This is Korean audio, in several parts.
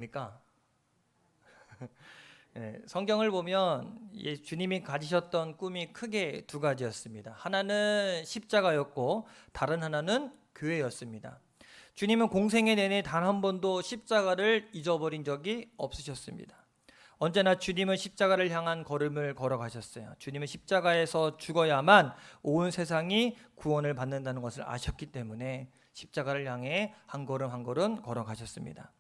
입니까? 네, 성경을 보면 주님이 가지셨던 꿈이 크게 두 가지였습니다. 하나는 십자가였고 다른 하나는 교회였습니다. 주님은 공생애 내내 단 한 번도 십자가를 잊어버린 적이 없으셨습니다. 언제나 주님은 십자가를 향한 걸음을 걸어가셨어요. 주님은 십자가에서 죽어야만 온 세상이 구원을 받는다는 것을 아셨기 때문에 십자가를 향해 한 걸음 한 걸음 걸어가셨습니다.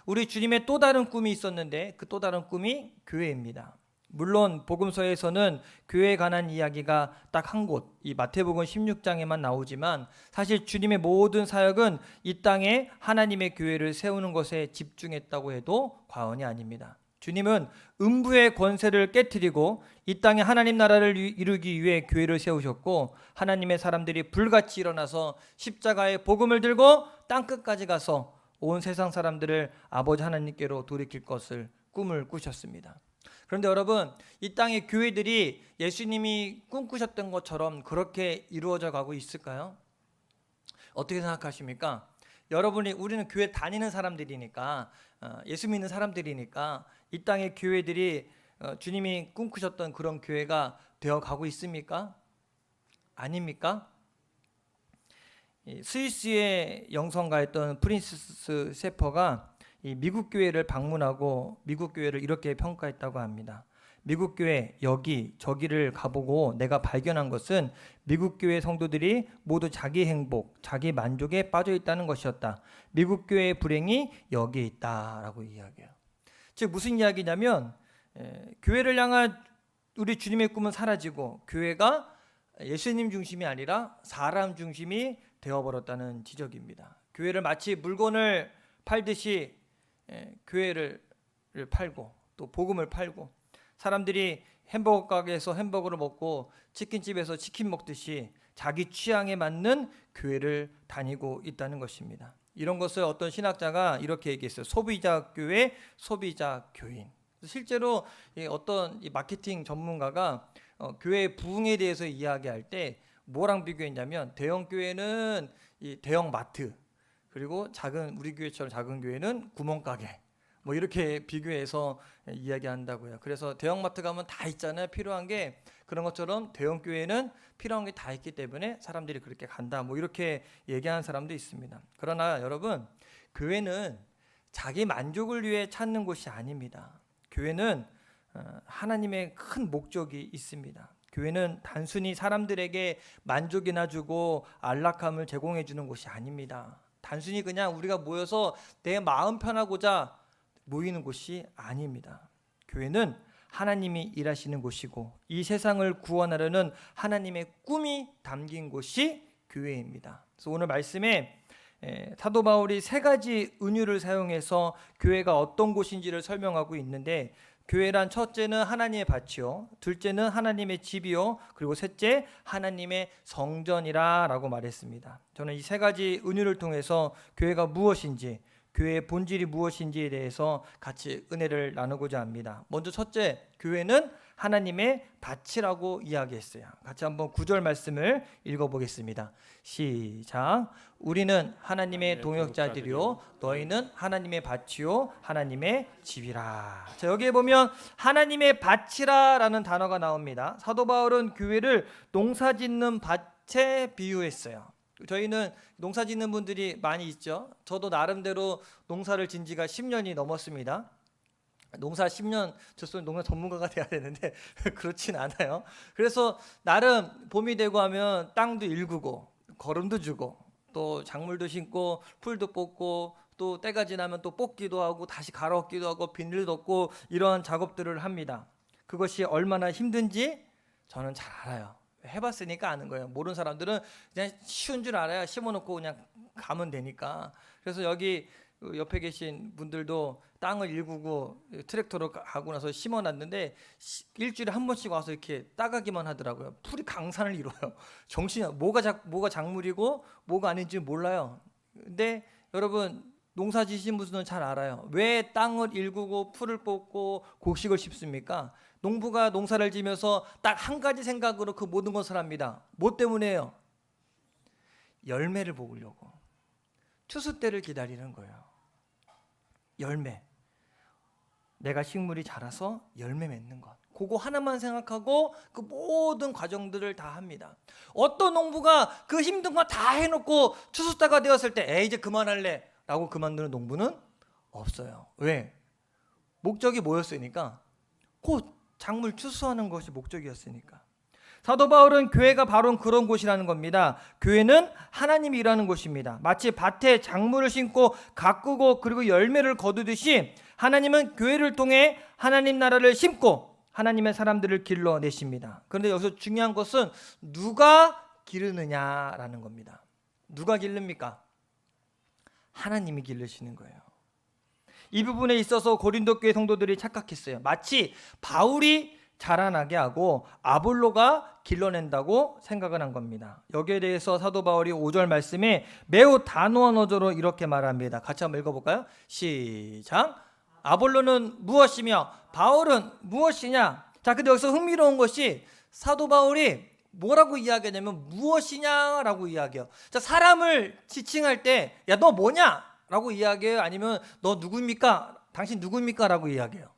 우리 주님의 또 다른 꿈이 있었는데 그 또 다른 꿈이 교회입니다. 물론 복음서에서는 교회에 관한 이야기가 딱 한 곳, 이 마태복음 16장에만 나오지만 사실 주님의 모든 사역은 이 땅에 하나님의 교회를 세우는 것에 집중했다고 해도 과언이 아닙니다. 주님은 음부의 권세를 깨트리고 이 땅에 하나님 나라를 이루기 위해 교회를 세우셨고, 하나님의 사람들이 불같이 일어나서 십자가의 복음을 들고 땅끝까지 가서 온 세상 사람들을 아버지 하나님께로 돌이킬 것을 꿈을 꾸셨습니다. 그런데 여러분, 이 땅의 교회들이 예수님이 꿈꾸셨던 것처럼 그렇게 이루어져 가고 있을까요? 어떻게 생각하십니까? 우리는 교회 다니는 사람들이니까, 예수 믿는 사람들이니까 이 땅의 교회들이 주님이 꿈꾸셨던 그런 교회가 되어 가고 있습니까? 아닙니까? 스위스의 영성가였던 프린스 세퍼가 이 미국 교회를 방문하고 미국 교회를 이렇게 평가했다고 합니다. 미국 교회 여기 저기를 가보고 내가 발견한 것은 미국 교회 성도들이 모두 자기 행복, 자기 만족에 빠져 있다는 것이었다. 미국 교회의 불행이 여기에 있다라고 이야기해요. 즉 무슨 이야기냐면 교회를 향한 우리 주님의 꿈은 사라지고 교회가 예수님 중심이 아니라 사람 중심이 되어버렸다는 지적입니다. 교회를 마치 물건을 팔듯이 교회를 팔고 또 복음을 팔고, 사람들이 햄버거 가게에서 햄버거를 먹고 치킨집에서 치킨 먹듯이 자기 취향에 맞는 교회를 다니고 있다는 것입니다. 이런 것을 어떤 신학자가 이렇게 얘기했어요. 소비자 교회, 소비자 교인. 실제로 어떤 마케팅 전문가가 교회 부흥에 대해서 이야기할 때 뭐랑 비교했냐면, 대형 교회는 이 대형 마트, 그리고 우리 교회처럼 작은 교회는 구멍가게, 뭐 이렇게 비교해서 이야기한다고요. 그래서 대형마트 가면 다 있잖아요. 필요한 게. 그런 것처럼 대형 교회는 필요한 게 다 있기 때문에 사람들이 그렇게 간다, 뭐 이렇게 얘기하는 사람도 있습니다. 그러나 여러분, 교회는 자기 만족을 위해 찾는 곳이 아닙니다. 교회는 하나님의 큰 목적이 있습니다. 교회는 단순히 사람들에게 만족이나 주고 안락함을 제공해 주는 곳이 아닙니다. 단순히 그냥 우리가 모여서 내 마음 편하고자 모이는 곳이 아닙니다. 교회는 하나님이 일하시는 곳이고 이 세상을 구원하려는 하나님의 꿈이 담긴 곳이 교회입니다. 그래서 오늘 말씀에 사도 바울이 세 가지 은유를 사용해서 교회가 어떤 곳인지를 설명하고 있는데, 교회란 첫째는 하나님의 밭이요, 둘째는 하나님의 집이요, 그리고 셋째 하나님의 성전이라 라고 말했습니다. 저는 이 세 가지 은유를 통해서 교회가 무엇인지, 교회의 본질이 무엇인지에 대해서 같이 은혜를 나누고자 합니다. 먼저 첫째, 교회는 하나님의 밭이라고 이야기했어요. 같이 한번 9절 말씀을 읽어보겠습니다. 시작. 우리는 하나님의 동역자들이요 너희는 하나님의 밭이요 하나님의 집이라. 자, 여기에 보면 하나님의 밭이라 라는 단어가 나옵니다. 사도 바울은 교회를 농사짓는 밭에 비유했어요. 저희는 농사 짓는 분들이 많이 있죠. 저도 나름대로 농사를 진 지가 10년이 넘었습니다. 농사 10년 졌으면 농사 전문가가 돼야 되는데 그렇진 않아요. 그래서 나름 봄이 되고 하면 땅도 일구고 거름도 주고 또 작물도 심고 풀도 뽑고 또 때가 지나면 또 뽑기도 하고 다시 갈아엎기도 하고 비늘 덮고 이런 작업들을 합니다. 그것이 얼마나 힘든지 저는 잘 알아요. 해봤으니까 아는 거예요. 모르는 사람들은 그냥 쉬운 줄 알아야 심어놓고 그냥 가면 되니까. 그래서 여기 옆에 계신 분들도 땅을 일구고 트랙터로 가고 나서 심어놨는데 일주일에 한 번씩 와서 이렇게 따가기만 하더라고요. 풀이 강산을 이뤄요. 정신이 뭐가 작물이고 뭐가 아닌지 몰라요. 근데 여러분, 농사 지신 분들은 잘 알아요. 왜 땅을 일구고 풀을 뽑고 곡식을 심습니까? 농부가 농사를 지면서 딱 한 가지 생각으로 그 모든 것을 합니다. 뭐 때문에요? 열매를 보려고. 추수 때를 기다리는 거예요. 열매. 내가 식물이 자라서 열매 맺는 것. 그거 하나만 생각하고 그 모든 과정들을 다 합니다. 어떤 농부가 그 힘든 거 다 해놓고 추수자가 되었을 때 이제 그만할래 라고 그만두는 농부는 없어요. 왜? 목적이 뭐였으니까? 곧 작물 추수하는 것이 목적이었으니까. 사도 바울은 교회가 바로 그런 곳이라는 겁니다. 교회는 하나님이 일하는 곳입니다. 마치 밭에 작물을 심고 가꾸고 그리고 열매를 거두듯이 하나님은 교회를 통해 하나님 나라를 심고 하나님의 사람들을 길러내십니다. 그런데 여기서 중요한 것은 누가 기르느냐라는 겁니다. 누가 기릅니까? 하나님이 기르시는 거예요. 이 부분에 있어서 고린도 교회 성도들이 착각했어요. 마치 바울이 자라나게 하고 아볼로가 길러낸다고 생각을 한 겁니다. 여기에 대해서 사도 바울이 5절 말씀에 매우 단호한 어조로 이렇게 말합니다. 같이 한번 읽어볼까요? 시작. 아볼로는 무엇이며 바울은 무엇이냐? 자, 근데 여기서 흥미로운 것이 사도 바울이 뭐라고 이야기하냐면 무엇이냐라고 이야기해요. 자, 사람을 지칭할 때 야, 너 뭐냐? 라고 이야기해요? 아니면 너 누구입니까? 당신 누구입니까? 라고 이야기해요.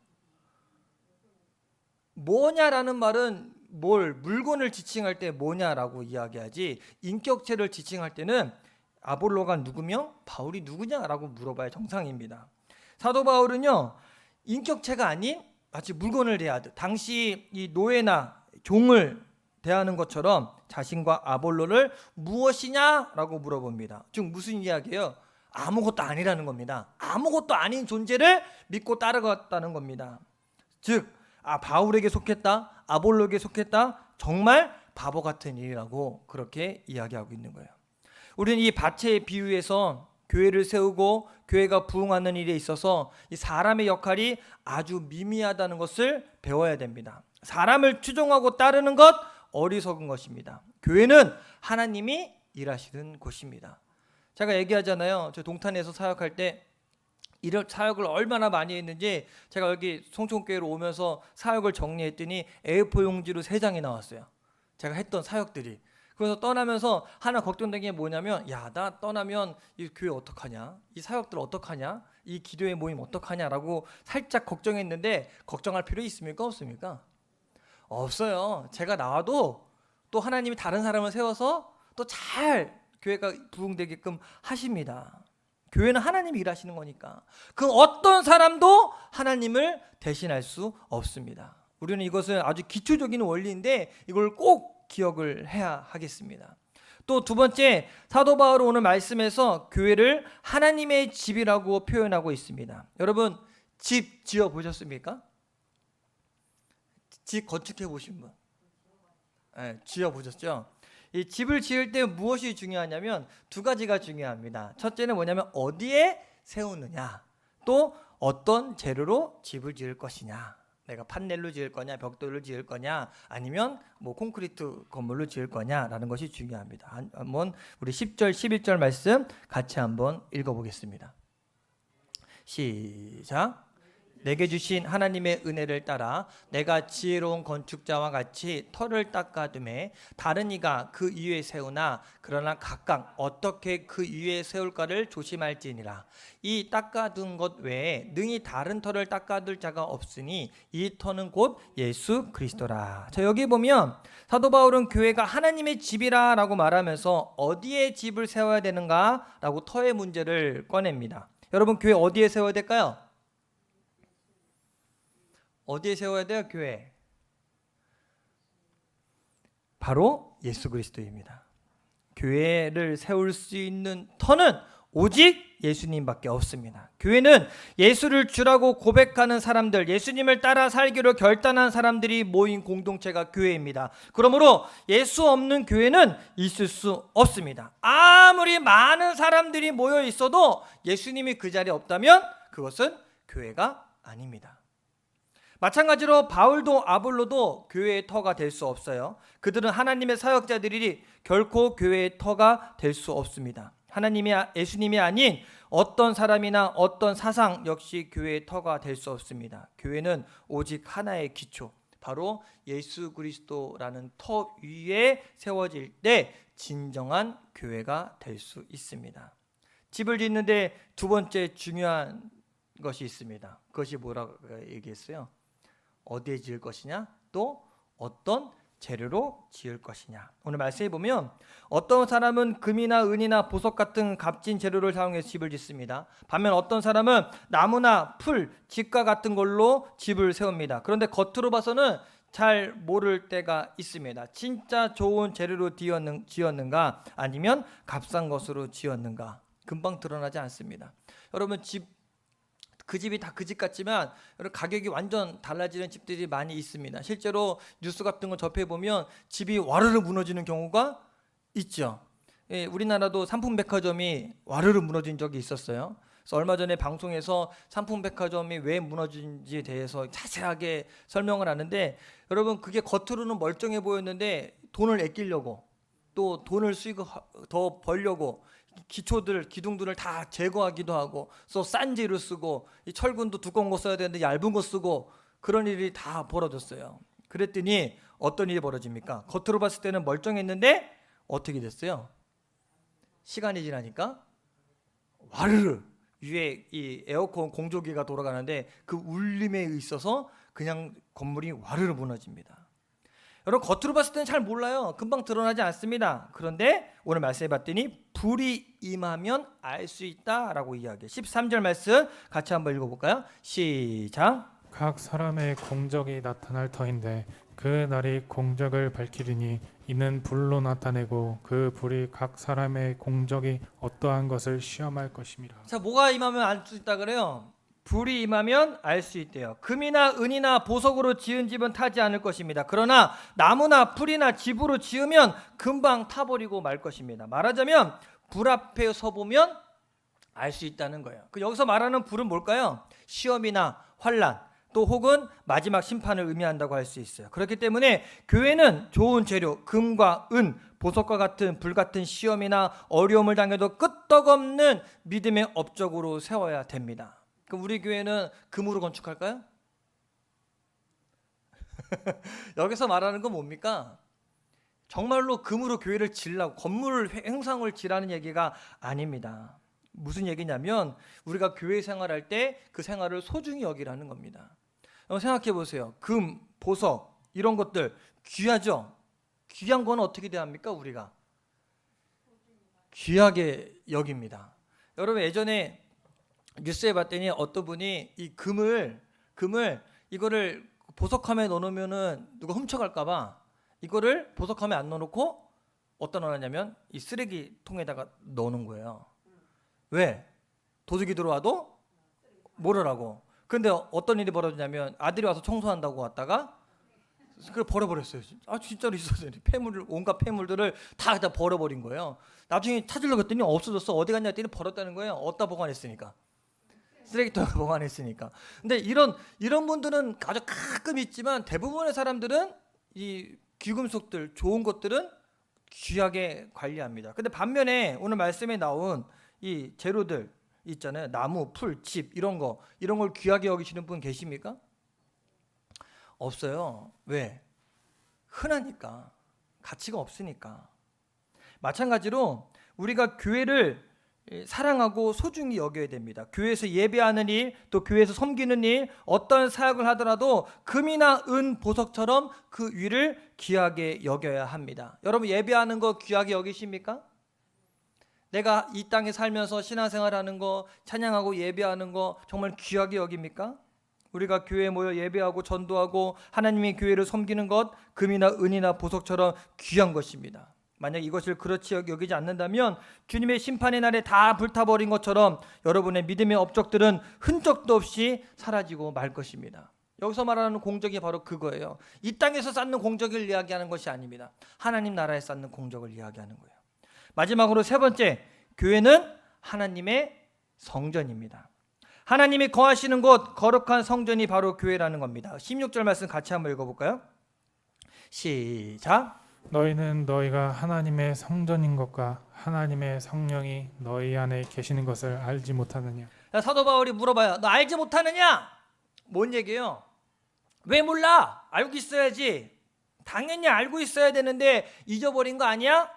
뭐냐라는 말은 물건을 지칭할 때 뭐냐라고 이야기하지, 인격체를 지칭할 때는 아볼로가 누구며 바울이 누구냐라고 물어봐야 정상입니다. 사도 바울은요, 인격체가 아닌 마치 물건을 대하듯 당시 이 노예나 종을 대하는 것처럼 자신과 아볼로를 무엇이냐라고 물어봅니다. 즉 무슨 이야기예요? 아무것도 아니라는 겁니다. 아무것도 아닌 존재를 믿고 따라갔다는 겁니다. 즉 바울에게 속했다, 아볼로에게 속했다, 정말 바보 같은 일이라고 그렇게 이야기하고 있는 거예요. 우리는 이 밭의 비유에서 교회를 세우고 교회가 부흥하는 일에 있어서 이 사람의 역할이 아주 미미하다는 것을 배워야 됩니다. 사람을 추종하고 따르는 것 어리석은 것입니다. 교회는 하나님이 일하시는 곳입니다. 제가 얘기하잖아요. 저 동탄에서 사역할 때 이런 사역을 얼마나 많이 했는지, 제가 여기 송촌교회로 오면서 사역을 정리했더니 A4 용지로 3장이 나왔어요. 제가 했던 사역들이. 그래서 떠나면서 하나 걱정된 게 뭐냐면, 야, 나 떠나면 이 교회 어떡하냐, 이 사역들 어떡하냐, 이 기도회 모임 어떡하냐라고 살짝 걱정했는데, 걱정할 필요 있습니까? 없습니까? 없어요. 제가 나와도 또 하나님이 다른 사람을 세워서 또 잘 교회가 부흥되게끔 하십니다. 교회는 하나님이 일하시는 거니까 그 어떤 사람도 하나님을 대신할 수 없습니다. 우리는 이것은 아주 기초적인 원리인데 이걸 꼭 기억을 해야 하겠습니다. 또 두 번째, 사도 바울은 오늘 말씀에서 교회를 하나님의 집이라고 표현하고 있습니다. 여러분, 집 지어 보셨습니까? 집 건축해 보신 분? 네, 지어 보셨죠? 이 집을 지을 때 무엇이 중요하냐면 2가지가 중요합니다. 첫째는 뭐냐면 어디에 세우느냐, 또 어떤 재료로 집을 지을 것이냐. 내가 판넬로 지을 거냐, 벽돌로 지을 거냐, 아니면 뭐 콘크리트 건물로 지을 거냐라는 것이 중요합니다. 한번 우리 10절, 11절 말씀 같이 한번 읽어보겠습니다. 시작. 내게 주신 하나님의 은혜를 따라 내가 지혜로운 건축자와 같이 터를 닦아두매 다른 이가 그 위에 세우나 그러나 각각 어떻게 그 위에 세울까를 조심할지니라. 이 닦아둔 것 외에 능히 다른 터를 닦아둘 자가 없으니 이 터는 곧 예수 그리스도라. 자, 여기 보면 사도 바울은 교회가 하나님의 집이라 라고 말하면서 어디에 집을 세워야 되는가 라고 터의 문제를 꺼냅니다. 여러분, 교회 어디에 세워야 될까요? 어디에 세워야 돼요? 교회. 바로 예수 그리스도입니다. 교회를 세울 수 있는 터는 오직 예수님밖에 없습니다. 교회는 예수를 주라고 고백하는 사람들, 예수님을 따라 살기로 결단한 사람들이 모인 공동체가 교회입니다. 그러므로 예수 없는 교회는 있을 수 없습니다. 아무리 많은 사람들이 모여 있어도 예수님이 그 자리에 없다면 그것은 교회가 아닙니다. 마찬가지로 바울도 아볼로도 교회의 터가 될 수 없어요. 그들은 하나님의 사역자들이 결코 교회의 터가 될 수 없습니다. 예수님이 아닌 어떤 사람이나 어떤 사상 역시 교회의 터가 될 수 없습니다. 교회는 오직 하나의 기초, 바로 예수 그리스도라는 터 위에 세워질 때 진정한 교회가 될 수 있습니다. 집을 짓는데 2번째 중요한 것이 있습니다. 그것이 뭐라고 얘기했어요? 어디에 지을 것이냐? 또 어떤 재료로 지을 것이냐. 오늘 말씀해 보면 어떤 사람은 금이나 은이나 보석 같은 값진 재료를 사용해서 집을 짓습니다. 반면 어떤 사람은 나무나 풀, 집과 같은 걸로 집을 세웁니다. 그런데 겉으로 봐서는 잘 모를 때가 있습니다. 진짜 좋은 재료로 지었는가 아니면 값싼 것으로 지었는가 금방 드러나지 않습니다. 여러분 그 집이 다 그 집 같지만 가격이 완전 달라지는 집들이 많이 있습니다. 실제로 뉴스 같은 거 접해보면 집이 와르르 무너지는 경우가 있죠. 예, 우리나라도 삼풍백화점이 와르르 무너진 적이 있었어요. 그래서 얼마 전에 방송에서 삼풍백화점이 왜 무너진지에 대해서 자세하게 설명을 하는데 여러분 그게 겉으로는 멀쩡해 보였는데 돈을 아끼려고 또 돈을 수익을 더 벌려고 기둥들을 다 제거하기도 하고 또 싼 재료 쓰고 이 철근도 두꺼운 거 써야 되는데 얇은 거 쓰고 그런 일이 다 벌어졌어요. 그랬더니 어떤 일이 벌어집니까? 겉으로 봤을 때는 멀쩡했는데 어떻게 됐어요? 시간이 지나니까 와르르 위에 이 에어컨 공조기가 돌아가는데 그 울림에 있어서 그냥 건물이 와르르 무너집니다. 여러분 겉으로 봤을 때는 잘 몰라요. 금방 드러나지 않습니다. 그런데 오늘 말씀해 봤더니 불이 임하면 알 수 있다라고 이야기해요. 13절 말씀 같이 한번 읽어볼까요? 시작. 각 사람의 공적이 나타날 터인데 그 날이 공적을 밝히리니 이는 불로 나타내고 그 불이 각 사람의 공적이 어떠한 것을 시험할 것임이라. 자, 뭐가 임하면 알 수 있다 그래요? 불이 임하면 알 수 있대요. 금이나 은이나 보석으로 지은 집은 타지 않을 것입니다. 그러나 나무나 풀이나 집으로 지으면 금방 타버리고 말 것입니다. 말하자면 불 앞에 서보면 알 수 있다는 거예요. 여기서 말하는 불은 뭘까요? 시험이나 환난 또 혹은 마지막 심판을 의미한다고 할 수 있어요. 그렇기 때문에 교회는 좋은 재료, 금과 은, 보석과 같은 불 같은 시험이나 어려움을 당해도 끄떡없는 믿음의 업적으로 세워야 됩니다. 그럼 우리 교회는 금으로 건축할까요? 여기서 말하는 건 뭡니까? 정말로 금으로 교회를 지으려고 건물 형상을 지라는 얘기가 아닙니다. 무슨 얘기냐면 우리가 교회 생활할 때 그 생활을 소중히 여기라는 겁니다. 생각해 보세요. 금, 보석 이런 것들 귀하죠? 귀한 건 어떻게 대합니까? 우리가 귀하게 여깁니다. 여러분 예전에 뉴스에 봤더니 어떤 분이 이 금을 이거를 보석함에 넣어놓으면은 누가 훔쳐갈까봐 이거를 보석함에 안 넣어놓고 어디다 넣어놨냐면 이 쓰레기통에다가 넣어놓은 거예요. 왜? 도둑이 들어와도 모르라고. 근데 어떤 일이 벌어지냐면 아들이 와서 청소한다고 왔다가 그걸 버려버렸어요. 아 진짜로 있었어요. 온갖 폐물들을 다 버려버린 거예요. 나중에 찾으려고 했더니 없어졌어. 어디 갔냐 했더니 버렸다는 거예요. 어디다 보관했으니까. 쓰레기통에 보관했으니까. 근데 이런 분들은 아주 가끔 있지만 대부분의 사람들은 이 귀금속들 좋은 것들은 귀하게 관리합니다. 근데 반면에 오늘 말씀에 나온 이 재료들 있잖아요. 나무, 풀, 집 이런 걸 귀하게 여기시는 분 계십니까? 없어요. 왜? 흔하니까. 가치가 없으니까. 마찬가지로 우리가 교회를 사랑하고 소중히 여겨야 됩니다. 교회에서 예배하는 일, 또 교회에서 섬기는 일, 어떤 사역을 하더라도 금이나 은, 보석처럼 그 위를 귀하게 여겨야 합니다. 여러분 예배하는 거 귀하게 여기십니까? 내가 이 땅에 살면서 신앙생활하는 거, 찬양하고 예배하는 거 정말 귀하게 여깁니까? 우리가 교회에 모여 예배하고 전도하고 하나님의 교회를 섬기는 것, 금이나 은이나 보석처럼 귀한 것입니다. 만약 이것을 그렇지 여기지 않는다면 주님의 심판의 날에 다 불타버린 것처럼 여러분의 믿음의 업적들은 흔적도 없이 사라지고 말 것입니다. 여기서 말하는 공적이 바로 그거예요. 이 땅에서 쌓는 공적을 이야기하는 것이 아닙니다. 하나님 나라에 쌓는 공적을 이야기하는 거예요. 마지막으로 세 번째, 교회는 하나님의 성전입니다. 하나님이 거하시는 곳, 거룩한 성전이 바로 교회라는 겁니다. 16절 말씀 같이 한번 읽어볼까요? 시작. 너희는 너희가 하나님의 성전인 것과 하나님의 성령이 너희 안에 계시는 것을 알지 못하느냐. 사도 바울이 물어봐요. 너 알지 못하느냐? 뭔 얘기예요? 왜 몰라? 알고 있어야지. 당연히 알고 있어야 되는데 잊어버린 거 아니야?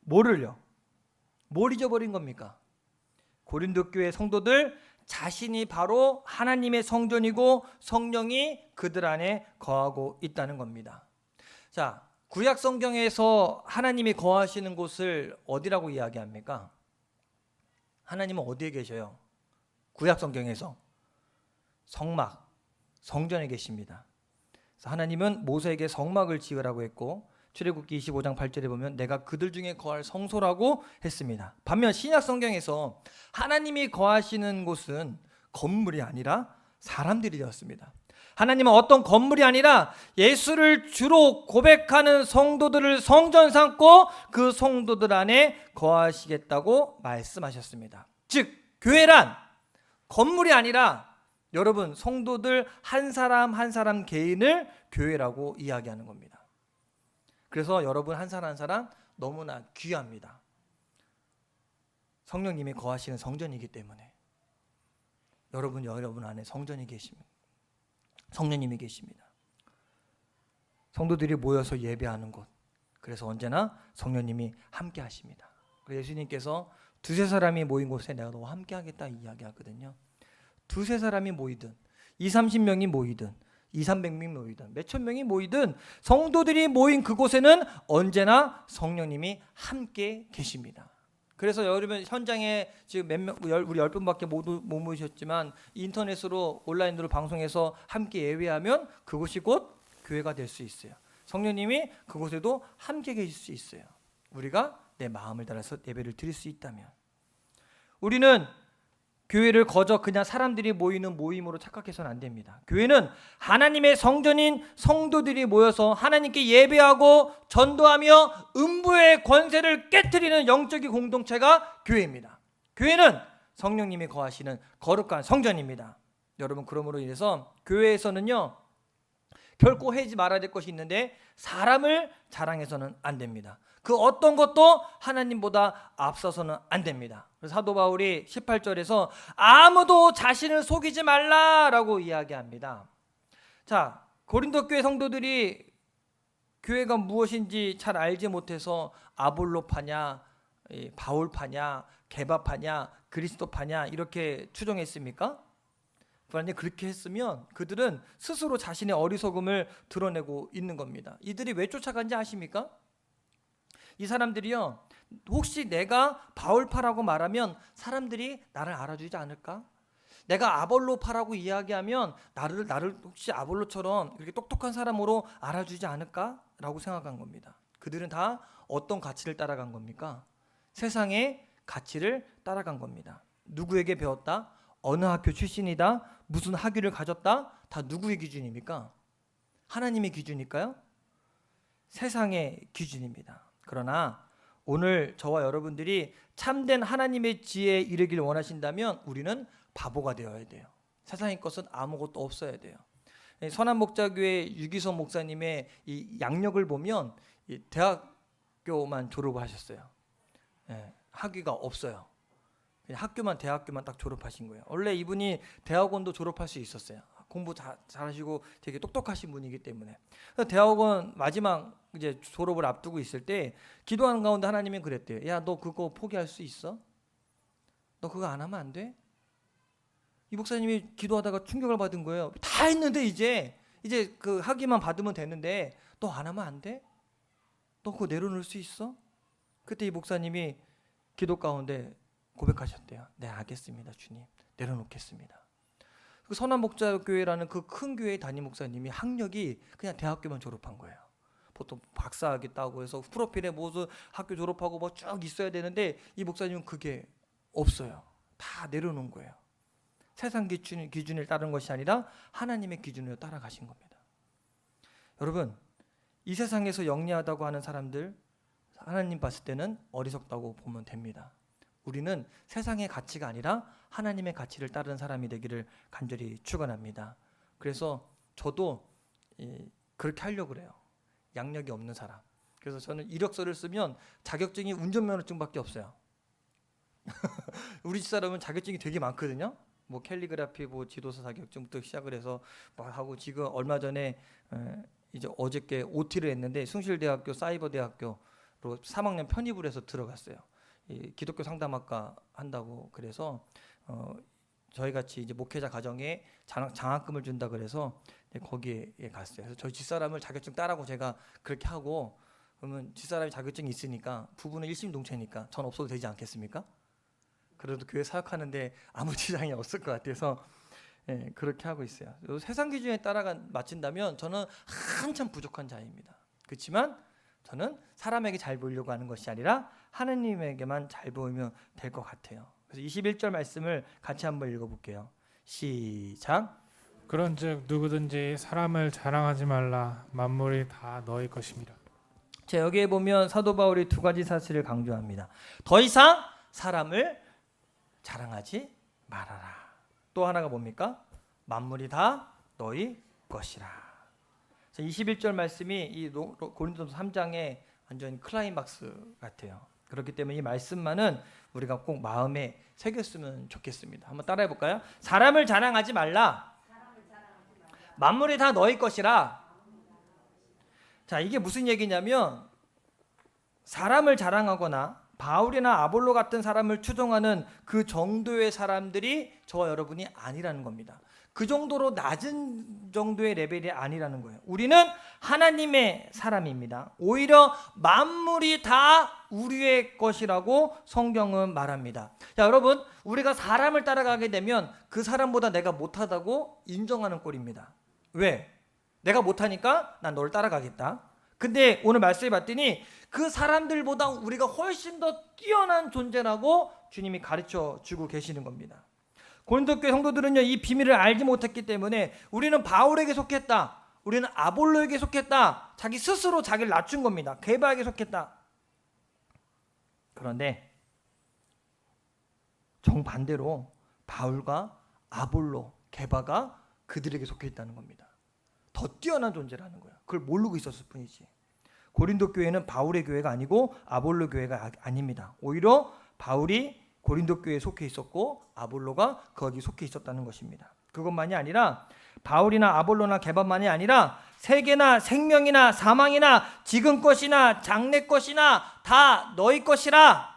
뭐를요? 뭘 잊어버린 겁니까? 고린도 교회 성도들 자신이 바로 하나님의 성전이고 성령이 그들 안에 거하고 있다는 겁니다. 자, 구약 성경에서 하나님이 거하시는 곳을 어디라고 이야기합니까? 하나님은 어디에 계셔요? 구약 성경에서 성막, 성전에 계십니다. 그래서 하나님은 모세에게 성막을 지으라고 했고 출애굽기 25장 8절에 보면 내가 그들 중에 거할 성소라고 했습니다. 반면 신약 성경에서 하나님이 거하시는 곳은 건물이 아니라 사람들이 되었습니다. 하나님은 어떤 건물이 아니라 예수를 주로 고백하는 성도들을 성전 삼고 그 성도들 안에 거하시겠다고 말씀하셨습니다. 즉 교회란 건물이 아니라 여러분 성도들 한 사람 한 사람 개인을 교회라고 이야기하는 겁니다. 그래서 여러분 한 사람 한 사람 너무나 귀합니다. 성령님이 거하시는 성전이기 때문에 여러분 안에 성전이 계십니다. 성령님이 계십니다. 성도들이 모여서 예배하는 곳. 그래서 언제나 성령님이 함께 하십니다. 예수님께서 두세 사람이 모인 곳에 내가 너와 함께 하겠다 이야기하거든요. 두세 사람이 모이든 20-30명이 모이든 200-300명이 모이든 몇천 명이 모이든 성도들이 모인 그곳에는 언제나 성령님이 함께 계십니다. 그래서 여러분 현장에 지금 우리 10분밖에 못 모이셨지만 인터넷으로 온라인으로 방송해서 함께 예배하면 그곳이 곧 교회가 될 수 있어요. 성령님이 그곳에도 함께 계실 수 있어요. 우리가 내 마음을 따라서 예배를 드릴 수 있다면 우리는 교회를 거저 그냥 사람들이 모이는 모임으로 착각해서는 안 됩니다. 교회는 하나님의 성전인 성도들이 모여서 하나님께 예배하고 전도하며 음부의 권세를 깨트리는 영적인 공동체가 교회입니다. 교회는 성령님이 거하시는 거룩한 성전입니다. 여러분 그러므로 인해서 교회에서는요 결코 하지 말아야 될 것이 있는데 사람을 자랑해서는 안 됩니다. 그 어떤 것도 하나님보다 앞서서는 안 됩니다. 그래서 사도 바울이 18절에서 아무도 자신을 속이지 말라라고 이야기합니다. 자, 고린도 교회 성도들이 교회가 무엇인지 잘 알지 못해서 아볼로파냐, 바울파냐, 게바파냐, 그리스도파냐 이렇게 추정했습니까? 만약에 그렇게 했으면 그들은 스스로 자신의 어리석음을 드러내고 있는 겁니다. 이들이 왜 쫓아간지 아십니까? 이 사람들이요 혹시 내가 바울파라고 말하면 사람들이 나를 알아주지 않을까? 내가 아볼로파라고 이야기하면 나를 혹시 아볼로처럼 이렇게 똑똑한 사람으로 알아주지 않을까? 라고 생각한 겁니다. 그들은 다 어떤 가치를 따라간 겁니까? 세상의 가치를 따라간 겁니다. 누구에게 배웠다? 어느 학교 출신이다? 무슨 학위를 가졌다? 다 누구의 기준입니까? 하나님의 기준일까요? 세상의 기준입니다. 그러나 오늘 저와 여러분들이 참된 하나님의 지혜에 이르길 원하신다면 우리는 바보가 되어야 돼요. 세상의 것은 아무것도 없어야 돼요. 선한목자교회 유기성 목사님의 이 양력을 보면 이 대학교만 졸업을 하셨어요. 학위가 없어요. 학교만 대학교만 딱 졸업하신 거예요. 원래 이분이 대학원도 졸업할 수 있었어요. 공부 잘하시고 되게 똑똑하신 분이기 때문에. 그래서 대학원 마지막 이제 졸업을 앞두고 있을 때 기도하는 가운데 하나님이 그랬대요. 야, 너 그거 포기할 수 있어? 너 그거 안 하면 안 돼? 이 목사님이 기도하다가 충격을 받은 거예요. 다 했는데 이제 그 학위만 받으면 되는데 너 안 하면 안 돼? 너 그거 내려놓을 수 있어? 그때 이 목사님이 기도 가운데 고백하셨대요. 네, 알겠습니다, 주님. 내려놓겠습니다. 그 선한목자교회라는 그 큰 교회의 담임 목사님이 학력이 그냥 대학교만 졸업한 거예요. 보통 박사학위 따고 해서 프로필에 모두 학교 졸업하고 뭐 쭉 있어야 되는데 이 목사님은 그게 없어요. 다 내려놓은 거예요. 세상 기준을 따른 것이 아니라 하나님의 기준으로 따라가신 겁니다. 여러분, 이 세상에서 영리하다고 하는 사람들 하나님 봤을 때는 어리석다고 보면 됩니다. 우리는 세상의 가치가 아니라 하나님의 가치를 따르는 사람이 되기를 간절히 축원합니다. 그래서 저도 그렇게 하려고 그래요. 양력이 없는 사람. 그래서 저는 이력서를 쓰면 자격증이 운전면허증밖에 없어요. 우리 집사람은 자격증이 되게 많거든요. 뭐 캘리그라피, 뭐 지도사 자격증부터 시작을 해서 막 하고 지금 얼마 전에 이제 어저께 OT를 했는데 숭실대학교 사이버대학교로 3학년 편입을 해서 들어갔어요. 이 기독교 상담학과 한다고 그래서 저희 같이 이제 목회자 가정에 장학금을 준다 그래서 거기에 갔어요. 그래서 저희 집사람을 자격증 따라고 제가 그렇게 하고, 그러면 집사람이 자격증이 있으니까 부부는 일심동체니까 전 없어도 되지 않겠습니까? 그래도 교회 사역하는데 아무 지장이 없을 것 같아서 그렇게 하고 있어요. 세상 기준에 따라가 맞춘다면 저는 한참 부족한 자입니다. 그렇지만 저는 사람에게 잘 보이려고 하는 것이 아니라 하느님에게만 잘 보이면 될 것 같아요. 그래서 21절 말씀을 같이 한번 읽어볼게요. 시작. 그런즉 누구든지 사람을 자랑하지 말라. 만물이 다 너희 것입니다. 자, 여기에 보면 사도 바울이 두 가지 사실을 강조합니다. 더 이상 사람을 자랑하지 말아라. 또 하나가 뭡니까? 만물이 다 너희 것이라. 21절 말씀이 이 고린도서 3장의 완전 클라이막스 같아요. 그렇기 때문에 이 말씀만은 우리가 꼭 마음에 새겼으면 좋겠습니다. 한번 따라해 볼까요? 사람을 자랑하지 말라. 만물이 다 너희 것이라. 자, 이게 무슨 얘기냐면 사람을 자랑하거나 바울이나 아볼로 같은 사람을 추종하는 그 정도의 사람들이 저와 여러분이 아니라는 겁니다. 그 정도로 낮은 정도의 레벨이 아니라는 거예요. 우리는 하나님의 사람입니다. 오히려 만물이 다 우리의 것이라고 성경은 말합니다. 자, 여러분, 우리가 사람을 따라가게 되면 그 사람보다 내가 못하다고 인정하는 꼴입니다. 왜? 내가 못하니까 난 널 따라가겠다. 근데 오늘 말씀을 봤더니 그 사람들보다 우리가 훨씬 더 뛰어난 존재라고 주님이 가르쳐 주고 계시는 겁니다. 고린도 교회 성도들은요, 이 비밀을 알지 못했기 때문에 우리는 바울에게 속했다, 우리는 아볼로에게 속했다, 자기 스스로 자기를 낮춘 겁니다. 게바에게 속했다. 그런데 정반대로 바울과 아볼로, 게바가 그들에게 속해 있다는 겁니다. 더 뛰어난 존재라는 거야. 그걸 모르고 있었을 뿐이지. 고린도 교회는 바울의 교회가 아니고 아볼로 교회가 아닙니다. 오히려 바울이 고린도 교회에 속해 있었고 아볼로가 거기 속해 있었다는 것입니다. 그것만이 아니라 바울이나 아볼로나 게바만이 아니라 세계나 생명이나 사망이나 지금 것이나 장래 것이나 다 너희 것이라,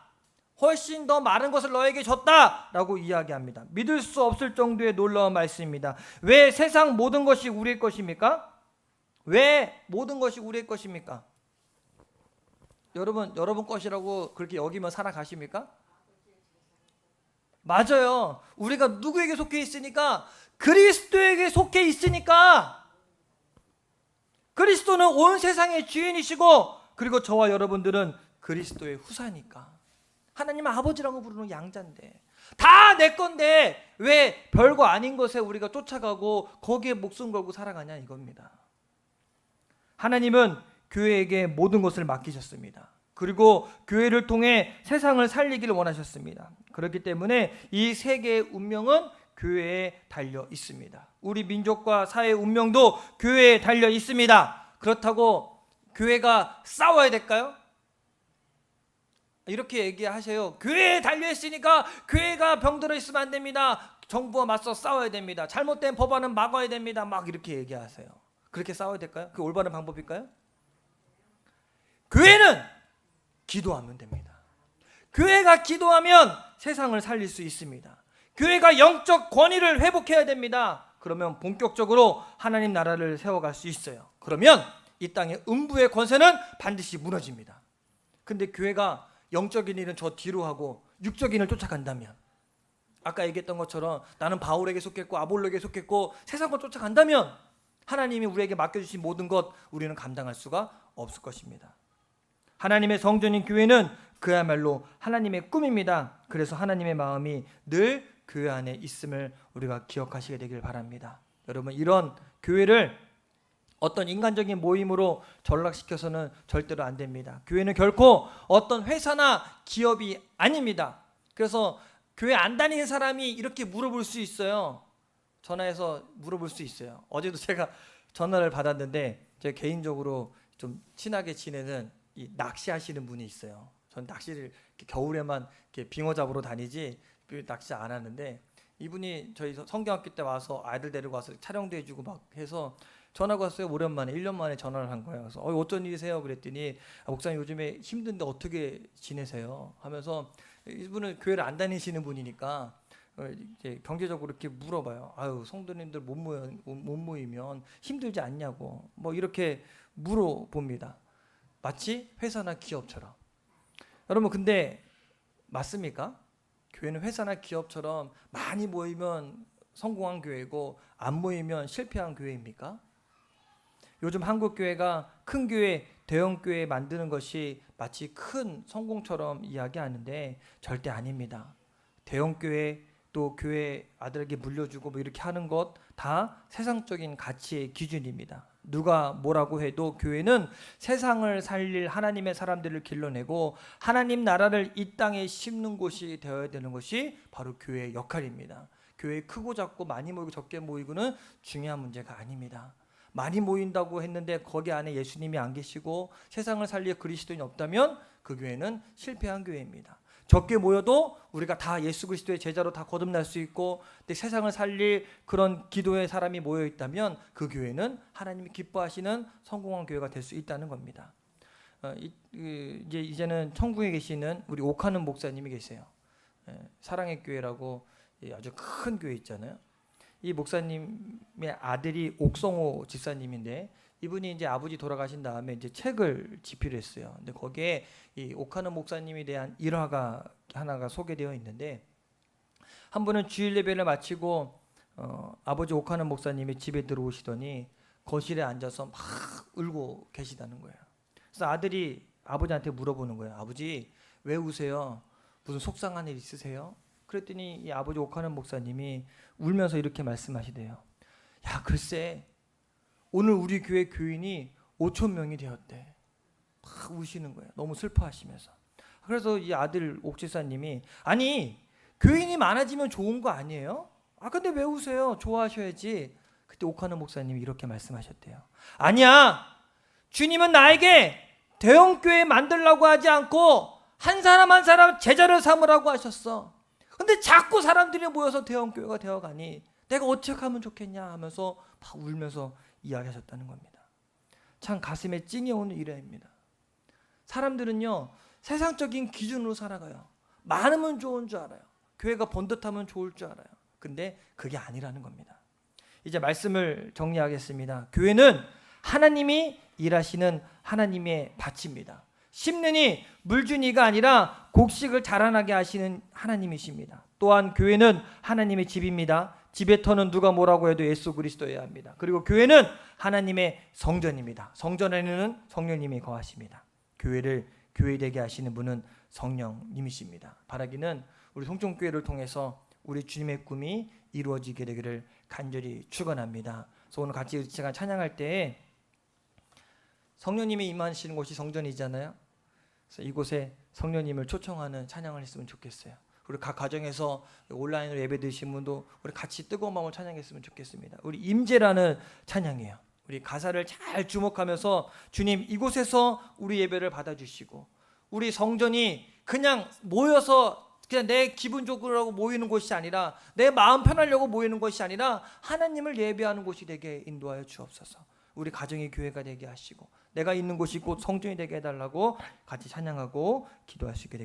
훨씬 더 많은 것을 너에게 줬다라고 이야기합니다. 믿을 수 없을 정도의 놀라운 말씀입니다. 왜 세상 모든 것이 우리의 것입니까? 왜 모든 것이 우리의 것입니까? 여러분 것이라고 그렇게 여기면 살아가십니까? 맞아요. 우리가 누구에게 속해 있으니까? 그리스도에게 속해 있으니까. 그리스도는 온 세상의 주인이시고, 그리고 저와 여러분들은 그리스도의 후사니까. 하나님 아버지라고 부르는 양자인데, 다 내 건데 왜 별거 아닌 것에 우리가 쫓아가고 거기에 목숨 걸고 살아가냐 이겁니다. 하나님은 교회에게 모든 것을 맡기셨습니다. 그리고 교회를 통해 세상을 살리기를 원하셨습니다. 그렇기 때문에 이 세계의 운명은 교회에 달려 있습니다. 우리 민족과 사회의 운명도 교회에 달려 있습니다. 그렇다고 교회가 싸워야 될까요? 이렇게 얘기하세요. 교회에 달려있으니까 교회가 병들어 있으면 안 됩니다. 정부와 맞서 싸워야 됩니다. 잘못된 법안은 막아야 됩니다. 막 이렇게 얘기하세요. 그렇게 싸워야 될까요? 그게 올바른 방법일까요? 교회는 기도하면 됩니다. 교회가 기도하면 세상을 살릴 수 있습니다. 교회가 영적 권위를 회복해야 됩니다. 그러면 본격적으로 하나님 나라를 세워갈 수 있어요. 그러면 이 땅의 음부의 권세는 반드시 무너집니다. 근데 교회가 영적인 일은 저 뒤로 하고 육적인 일을 쫓아간다면, 아까 얘기했던 것처럼 나는 바울에게 속했고 아볼로에게 속했고 세상을 쫓아간다면 하나님이 우리에게 맡겨주신 모든 것 우리는 감당할 수가 없을 것입니다. 하나님의 성전인 교회는 그야말로 하나님의 꿈입니다. 그래서 하나님의 마음이 늘 교회 안에 있음을 우리가 기억하시게 되길 바랍니다. 여러분, 이런 교회를 어떤 인간적인 모임으로 전락시켜서는 절대로 안 됩니다. 교회는 결코 어떤 회사나 기업이 아닙니다. 그래서 교회 안 다니는 사람이 이렇게 물어볼 수 있어요. 전화해서 물어볼 수 있어요. 어제도 제가 전화를 받았는데 제가 개인적으로 좀 친하게 지내는 이 낚시하시는 분이 있어요. 전 낚시를 이렇게 겨울에만 이렇게 빙어 잡으러 다니지 낚시 안 하는데, 이분이 저희 성경학교 때 와서 아이들 데리고 와서 촬영도 해주고 막 해서 전화가 왔어요. 오랜만에 1년 만에 전화를 한 거예요. 그래서 어쩐 일이세요? 그랬더니 목사님 요즘에 힘든데 어떻게 지내세요? 하면서, 이분은 교회를 안 다니시는 분이니까 이제 경제적으로 이렇게 물어봐요. 아유, 성도님들 못 모이면 힘들지 않냐고 뭐 이렇게 물어봅니다. 마치 회사나 기업처럼. 여러분 근데 맞습니까? 교회는 회사나 기업처럼 많이 모이면 성공한 교회고 안 모이면 실패한 교회입니까? 요즘 한국 교회가 큰 교회, 대형 교회 만드는 것이 마치 큰 성공처럼 이야기하는데 절대 아닙니다. 대형 교회 또 교회 아들에게 물려주고 뭐 이렇게 하는 것 다 세상적인 가치의 기준입니다. 누가 뭐라고 해도 교회는 세상을 살릴 하나님의 사람들을 길러내고 하나님 나라를 이 땅에 심는 곳이 되어야 되는 것이 바로 교회의 역할입니다. 교회 크고 작고 많이 모이고 적게 모이고는 중요한 문제가 아닙니다. 많이 모인다고 했는데 거기 안에 예수님이 안 계시고 세상을 살릴 그리스도인이 없다면 그 교회는 실패한 교회입니다. 적게 모여도 우리가 다 예수 그리스도의 제자로 다 거듭날 수 있고 근데 세상을 살릴 그런 기도의 사람이 모여 있다면 그 교회는 하나님이 기뻐하시는 성공한 교회가 될 수 있다는 겁니다. 이제는 천국에 계시는 우리 옥하는 목사님이 계세요. 사랑의 교회라고 아주 큰 교회 있잖아요. 이 목사님의 아들이 옥성호 집사님인데 이분이 이제 아버지 돌아가신 다음에 이제 책을 집필 했어요. 근데 거기에 이 옥하는 목사님에 대한 일화가 하나가 소개되어 있는데 한 번은 주일 예배를 마치고 아버지 옥하는 목사님이 집에 들어오시더니 거실에 앉아서 막 울고 계시다는 거예요. 그래서 아들이 아버지한테 물어보는 거예요. 아버지 왜 우세요? 무슨 속상한 일 있으세요? 그랬더니 이 아버지 옥하는 목사님이 울면서 이렇게 말씀하시대요. 야 글쎄 오늘 우리 교회 교인이 5천 명이 되었대. 막 우시는 거예요. 너무 슬퍼하시면서. 그래서 이 아들 옥지사님이 아니 교인이 많아지면 좋은 거 아니에요? 아 근데 왜 우세요? 좋아하셔야지. 그때 옥하는 목사님이 이렇게 말씀하셨대요. 아니야. 주님은 나에게 대형 교회 만들라고 하지 않고 한 사람 한 사람 제자를 삼으라고 하셨어. 근데 자꾸 사람들이 모여서 대형 교회가 되어가니 내가 어떻게 하면 좋겠냐 하면서 막 울면서 이야기하셨다는 겁니다. 참 가슴에 찡이 오는 일화입니다. 사람들은요 세상적인 기준으로 살아가요. 많으면 좋은 줄 알아요. 교회가 번듯하면 좋을 줄 알아요. 근데 그게 아니라는 겁니다. 이제 말씀을 정리하겠습니다. 교회는 하나님이 일하시는 하나님의 밭입니다. 심느니 물주니가 아니라 곡식을 자라나게 하시는 하나님이십니다. 또한 교회는 하나님의 집입니다. 집의 터는 누가 뭐라고 해도 예수 그리스도여야 합니다. 그리고 교회는 하나님의 성전입니다. 성전 안에는 성령님이 거하십니다. 교회를 교회되게 하시는 분은 성령님이십니다. 바라기는 우리 송정교회를 통해서 우리 주님의 꿈이 이루어지게 되기를 간절히 축원합니다. 그래서 오늘 같이 제가 찬양할 때 성령님이 임하시는 곳이 성전이잖아요. 그래서 이곳에 성령님을 초청하는 찬양을 했으면 좋겠어요. 우리 각 가정에서 온라인으로 예배 드신 분도 우리 같이 뜨거운 마음으로 찬양했으면 좋겠습니다. 우리 임재라는 찬양이에요. 우리 가사를 잘 주목하면서 주님 이곳에서 우리 예배를 받아주시고 우리 성전이 그냥 모여서 그냥 내 기분 좋으려고 모이는 곳이 아니라 내 마음 편하려고 모이는 것이 아니라 하나님을 예배하는 곳이 되게 인도하여 주옵소서. 우리 가정의 교회가 되게 하시고 내가 있는 곳이 곧 성전이 되게 해달라고 같이 찬양하고 기도할 수 있게 되겠습니다.